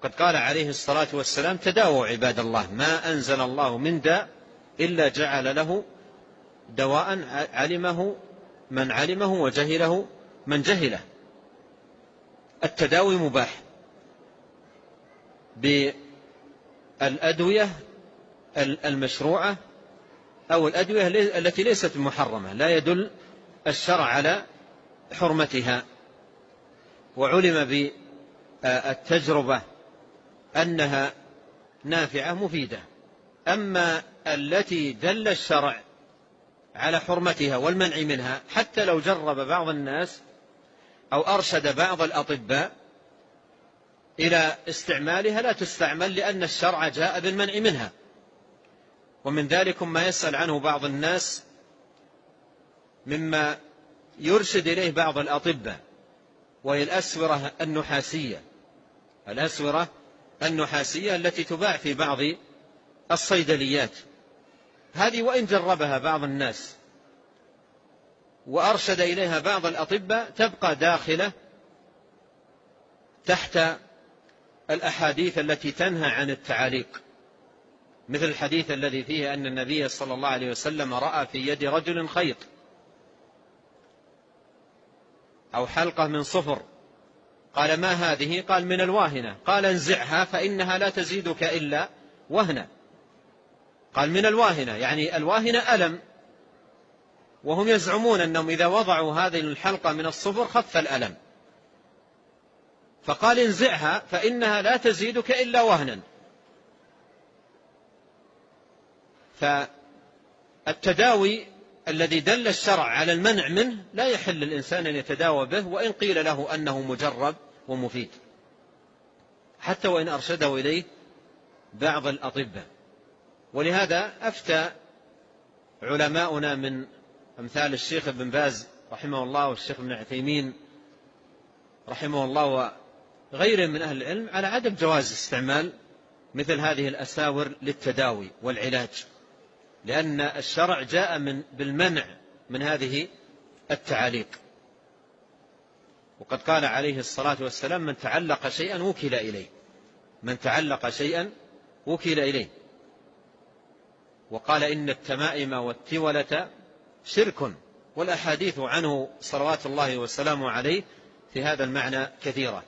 قد قال عليه الصلاة والسلام: تداووا عباد الله، ما أنزل الله من داء إلا جعل له دواء علمه من علمه وجهله من جهله. التداوي مباح بالأدوية المشروعة أو الأدوية التي ليست محرمة، لا يدل الشرع على حرمتها، وعلم بالتجربة أنها نافعة مفيدة. أما التي دل الشرع على حرمتها والمنع منها، حتى لو جرب بعض الناس أو أرشد بعض الأطباء إلى استعمالها، لا تستعمل، لأن الشرع جاء بالمنع منها. ومن ذلك ما يسأل عنه بعض الناس مما يرشد إليه بعض الأطباء، وهي الأسورة النحاسية التي تباع في بعض الصيدليات. هذه وإن جربها بعض الناس وأرشد إليها بعض الأطباء، تبقى داخلة تحت الأحاديث التي تنهى عن التعاليق، مثل الحديث الذي فيه أن النبي صلى الله عليه وسلم رأى في يد رجل خيط أو حلقة من صفر، قال: ما هذه؟ قال: من الواهنة. قال: انزعها فإنها لا تزيدك إلا وهنا. قال: من الواهنة، يعني الواهنة ألم، وهم يزعمون أنهم إذا وضعوا هذه الحلقة من الصفر خف الألم، فقال: انزعها فإنها لا تزيدك إلا وهنا. فالتداوي الذي دل الشرع على المنع منه لا يحل الإنسان أن يتداوى به، وإن قيل له أنه مجرب ومفيد، حتى وإن أرشده إليه بعض الأطباء. ولهذا أفتى علماؤنا من أمثال الشيخ ابن باز رحمه الله والشيخ ابن عثيمين رحمه الله وغيرهم من أهل العلم على عدم جواز استعمال مثل هذه الأساور للتداوي والعلاج، لأن الشرع جاء بالمنع من هذه التعاليق. وقد قال عليه الصلاة والسلام: من تعلق شيئا وكل إليه، من تعلق شيئا وكل إليه. وقال: إن التمائم والتولة شرك، والأحاديث عنه صلوات الله وسلامه عليه في هذا المعنى كثيرة.